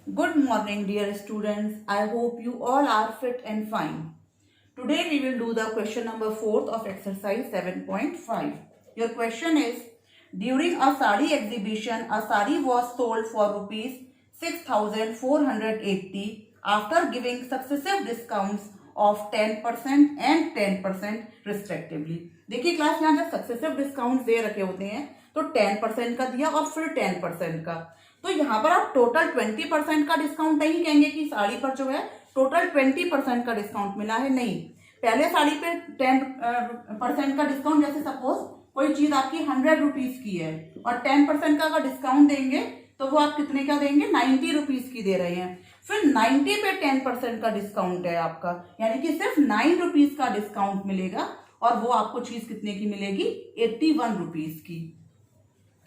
Good morning, dear students. I hope you all are fit and fine. Today we will do the question number 4 of exercise 7.5. Your question is, during a sari exhibition, a sari was sold for rupees 6,480 after giving successive discounts of 10% and 10% respectively. देखिए class, यहाँ जब successive discount दे रखे होते हैं तो 10% का दिया और फिर 10% का, तो यहाँ पर आप टोटल 20% का डिस्काउंट नहीं कहेंगे कि साड़ी पर जो है टोटल 20% का डिस्काउंट मिला है, नहीं। पहले साड़ी पे 10% का डिस्काउंट, जैसे सपोज कोई चीज आपकी 100 रुपीज की है और 10% का अगर डिस्काउंट देंगे तो वो आप कितने का देंगे, 90 रुपीज की दे रहे हैं। फिर 90 पे 10% का डिस्काउंट है आपका, यानी कि सिर्फ 9 रुपीज का डिस्काउंट मिलेगा और वो आपको चीज कितने की मिलेगी, 81 रुपीज की।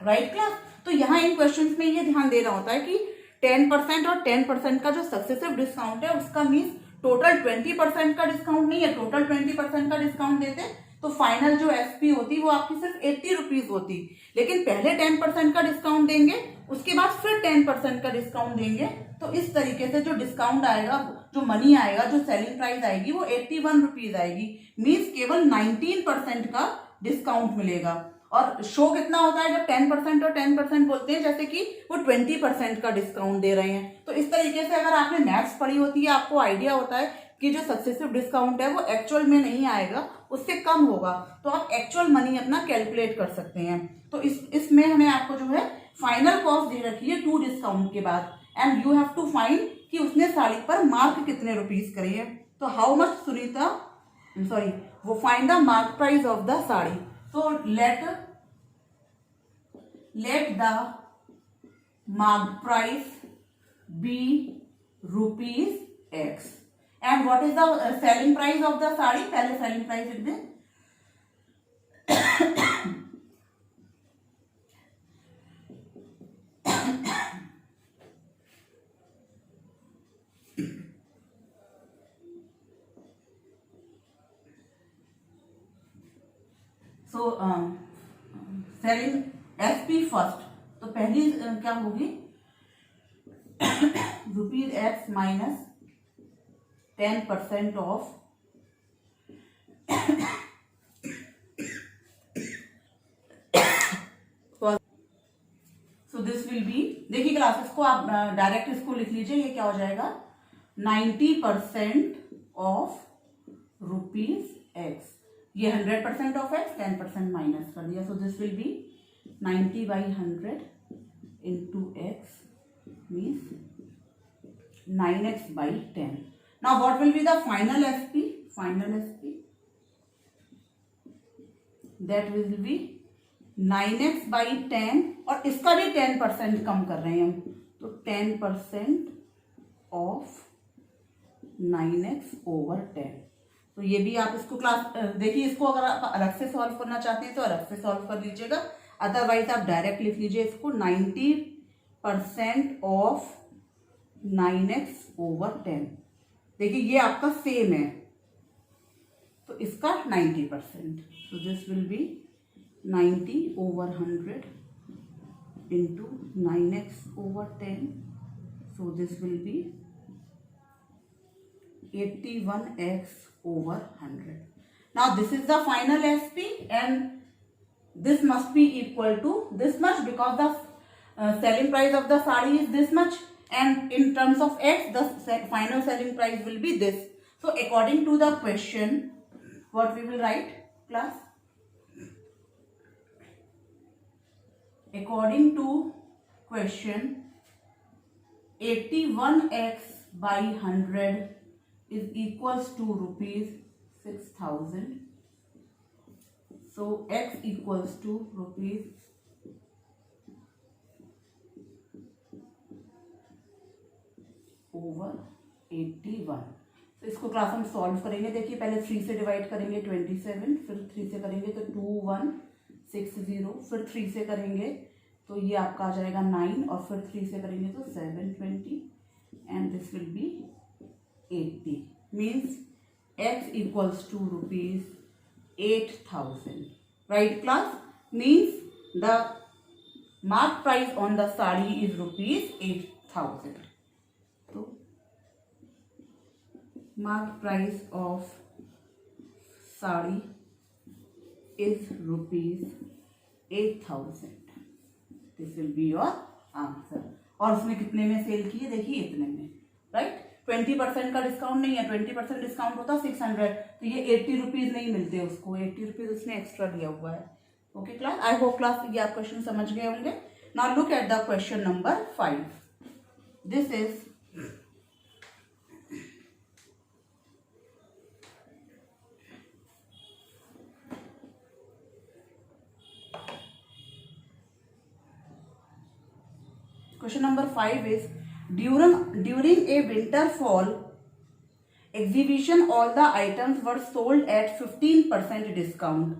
Right class. तो यहाँ इन क्वेश्चंस में ये ध्यान देना होता है कि 10% और 10% का जो सक्सेसिव डिस्काउंट है उसका मीन्स टोटल 20% का डिस्काउंट नहीं है। टोटल 20% का डिस्काउंट देते तो फाइनल जो एसपी होती वो आपकी सिर्फ 80 रुपीज होती, लेकिन पहले 10% का डिस्काउंट देंगे, उसके बाद फिर 10% का डिस्काउंट देंगे, तो इस तरीके से जो डिस्काउंट आएगा, जो मनी आएगा, जो सेलिंग प्राइस आएगी वो 81 रुपीज आएगी। मीन्स केवल 19% का डिस्काउंट मिलेगा। और शो कितना होता है जब 10% और 10% बोलते हैं, जैसे कि वो 20% का डिस्काउंट दे रहे हैं। तो इस तरीके से अगर आपने मैथ्स पढ़ी होती है, आपको आइडिया होता है कि जो सक्सेसिव डिस्काउंट है वो एक्चुअल में नहीं आएगा, उससे कम होगा, तो आप एक्चुअल मनी अपना कैलकुलेट कर सकते हैं। तो इसमें हमें आपको जो है फाइनल कॉस्ट दे रखी है 2 डिस्काउंट के बाद, and you have to find कि उसने साड़ी पर मार्क कितने रुपीज करे हैं। तो हाउ मच सुनीता, सॉरी, वो find the mark price of the sari. So let the mark price be rupees X, and what is the selling price of the sari, पहले selling price लिख दें। सो सेलिंग एसपी फर्स्ट, तो पहली क्या होगी, rupees x minus 10% of so this will B, देखिए classes को आप डायरेक्ट इसको लिख लीजिए, ये क्या हो जाएगा, 90% ऑफ रुपीज एक्स। ये 100% ऑफ एक्स, 10% माइनस कर दिया, सो this will B 90/100 into x means 9x/10। Now what will be the final SP, final SP that will be 9x/10, और इसका भी 10% कम कर रहे हैं हम, तो 10% ऑफ 9x/10। तो ये भी आप इसको क्लास देखिए, इसको अगर आप अलग से सॉल्व करना चाहते हैं तो अलग से सॉल्व कर लीजिएगा, अदरवाइज आप डायरेक्ट लिख लीजिए इसको 90% ऑफ 9x/10। देखिए ये आपका सेम है, तो इसका 90%, तो this will B 90/100 into 9x/10, so this will B 81x/100. Now this is the final SP, and this must be equal to this much because the selling price of the sari is this much, and in terms of x the final selling price will be this. So according to the question, what we will write, class? According to question, 81x/100 is equals to rupees 6,000. So x equals to rupees 81। तो इसको class हम solve करेंगे। देखिए पहले 3 से divide करेंगे 27, फिर 3 से करेंगे तो 2160, फिर 3 से करेंगे तो ये आपका आ जाएगा 9, और फिर 3 से करेंगे तो 720, and this will B 80। Means x equals to rupees 8,000. Right class? Means the mark price on the sari is rupees 8,000. marked price of sari is ₹8,000. This will be your answer. और उसने कितने में सेल की है, देखिए इतने में, राइट. 20% का डिस्काउंट नहीं है, 20% डिस्काउंट होता 600, तो ये 80 रुपीज नहीं मिलते उसको, 80 रुपीज उसने एक्स्ट्रा दिया हुआ है. Okay class, I hope class ये आप क्वेश्चन समझ गए होंगे. Now look at the question number 5. This is question number 5 is during a winter fall exhibition all the items were sold at 15% discount.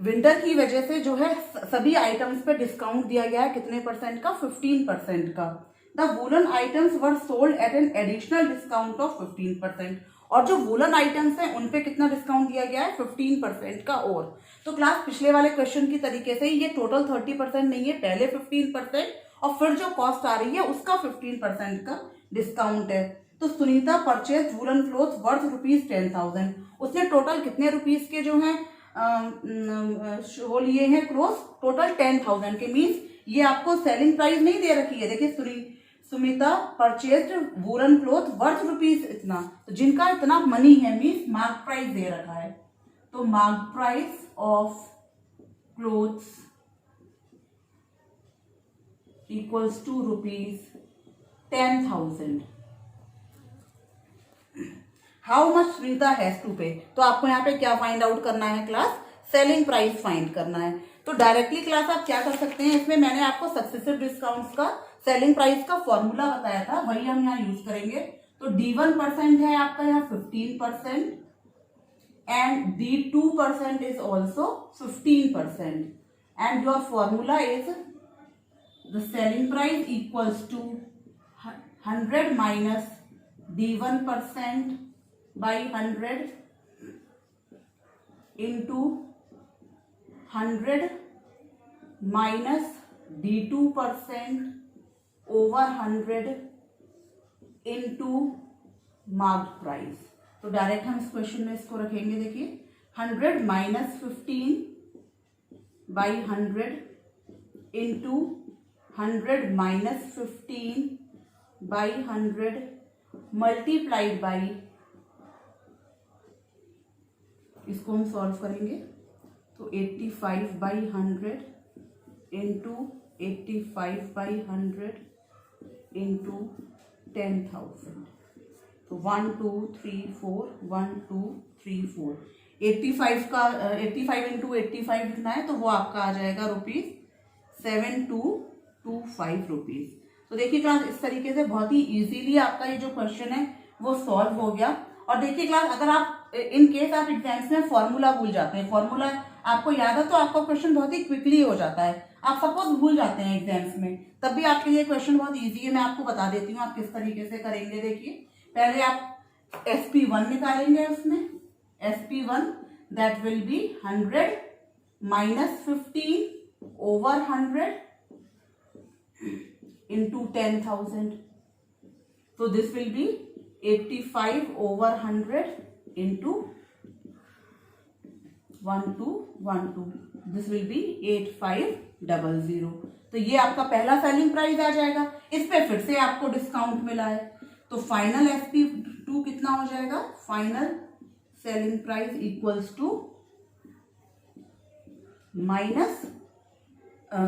Winter की वजह से जो है सभी आइटम्स पे डिस्काउंट दिया गया है, कितने परसेंट का, 15% का. The woollen items were sold at an additional discount of 15%. और जो वूलन आइटम्स हैं उन पे कितना डिस्काउंट दिया गया है, 15% का. और तो क्लास पिछले वाले क्वेश्चन की तरीके से ये टोटल 30% नहीं है, पहले 15% और फिर जो कॉस्ट आ रही है उसका 15% का डिस्काउंट है. तो Sunita purchase woollen cloth worth ₹10,000. उसने टोटल कितने रुपीज के जो है वो लिए हैं क्लोथ, टोटल 10,000 के. मीन्स ये आपको सेलिंग प्राइस नहीं दे रखी है. देखिए Sumita purchase woollen cloth worth rupees इतना, तो जिनका इतना मनी है मीन्स मार्क प्राइस दे रखा है. तो mark price of clothes equals to ₹10,000. How much Sunita has to pay? तो आपको यहाँ पे क्या फाइंड आउट करना है क्लास, सेलिंग प्राइस फाइंड करना है. तो डायरेक्टली क्लास आप क्या कर सकते हैं, इसमें मैंने आपको सक्सेसिव डिस्काउंट्स का सेलिंग प्राइस का फॉर्मूला बताया था, वही हम यहाँ यूज करेंगे. तो D1% है आपका यहाँ 15% and D2% is also 15% and your formula is the selling price equals to 100 minus D1% by 100 into 100 minus D2% over 100 into marked price. तो डायरेक्ट हम इस क्वेश्चन में इसको रखेंगे. देखिए 100 minus 15 by 100 into 100 minus 15 by 100 multiplied by, इसको हम solve करेंगे तो 85 by 100 into 85 by 100 into 10,000. तो 1 2 3 4 1 2 3 4 85 का 85 into 85 लिखना है, तो वो आपका आ जाएगा ₹7225. तो देखिए क्लास इस तरीके से बहुत ही इजीली आपका ये जो क्वेश्चन है वो सॉल्व हो गया. और देखिए क्लास अगर आप इन केस आप एग्जाम्स में फॉर्मूला भूल जाते हैं, फॉर्मूला आपको याद है तो आपका क्वेश्चन बहुत ही क्विकली हो जाता है. आप सपोज भूल जाते हैं एग्जाम्स में, तब भी आपके लिए क्वेश्चन बहुत ईजी है. मैं आपको बता देती हूँ आप किस तरीके से करेंगे. देखिए पहले आप SP1 निकालेंगे, उसमें SP1 that will be 100 minus 15 over 100 into 10,000. So this will be 85 over 100 into 1212. This will be 8500. तो ये आपका पहला सेलिंग प्राइस आ जाएगा. इस पे फिर से आपको डिस्काउंट मिला है, तो फाइनल SP2 कितना हो जाएगा, final selling price equals to minus,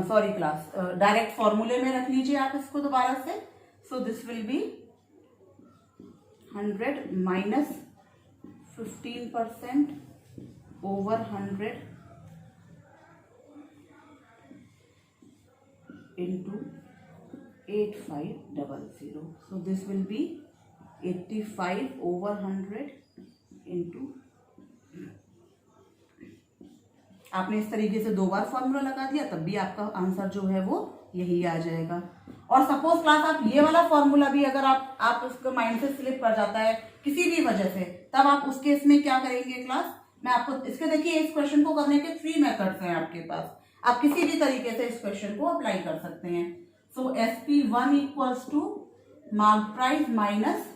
sorry class direct फॉर्मूले में रख लीजिए आप इसको दोबारा से. So this will be 100 minus 15% over 100 into 8500. So this will be 85 over 100 into, आपने इस तरीके से 2 बार फॉर्मूला लगा दिया तब भी आपका आंसर जो है वो यही आ जाएगा. और सपोज क्लास आप ये वाला फॉर्मूला भी अगर आप उसको माइंड से स्लिप कर जाता है किसी भी वजह से, तब आप उस केस में क्या करेंगे क्लास, मैं आपको इसके देखिए इस क्वेश्चन को करने के 3 मेथड्स हैं आपके पास. आप किसी भी तरीके से इस क्वेश्चन को अप्लाई कर सकते हैं. So SP1 equals to mark price minus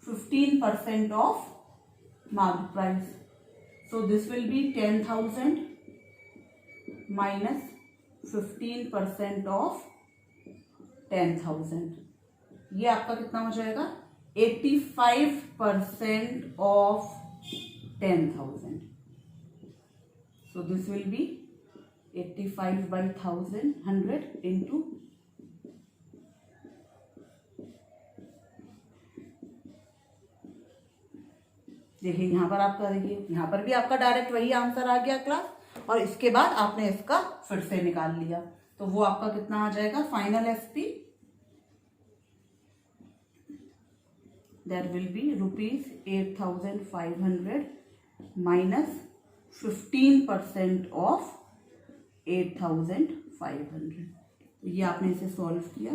15% of market price. So this will be 10,000 minus 15% of 10,000. ये आपका कितना हो जाएगा? 85% of 10,000. So this will be 85 by 100 into देखिए यहाँ पर आपका, देखिए यहाँ पर भी आपका डायरेक्ट वही आंसर आ गया क्लास, और इसके बाद आपने इसका फिर से निकाल लिया, तो वो आपका कितना आ जाएगा? Final SP that will be ₹8,500 minus 15% of 8,500. ये आपने इसे सॉल्व किया,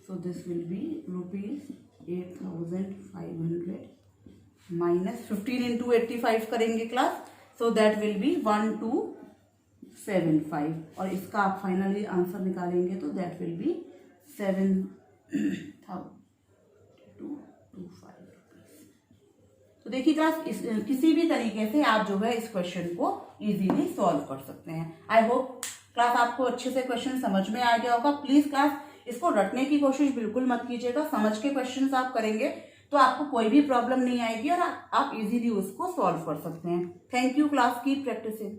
so this will be ₹8,500 minus 15 into 85 करेंगे class, so that will be 1275, और इसका आप फाइनली आंसर निकालेंगे तो that will be 7,225 रुपीज. तो देखिए क्लास, किसी भी तरीके से आप जो है इस क्वेश्चन को इजीली सॉल्व कर सकते हैं. आई होप क्लास आपको अच्छे से क्वेश्चन समझ में आ गया होगा. प्लीज क्लास इसको रटने की कोशिश बिल्कुल मत कीजिएगा. समझ के क्वेश्चंस आप करेंगे तो आपको कोई भी प्रॉब्लम नहीं आएगी और आप इजीली उसको सॉल्व कर सकते हैं. Thank you class, keep practising.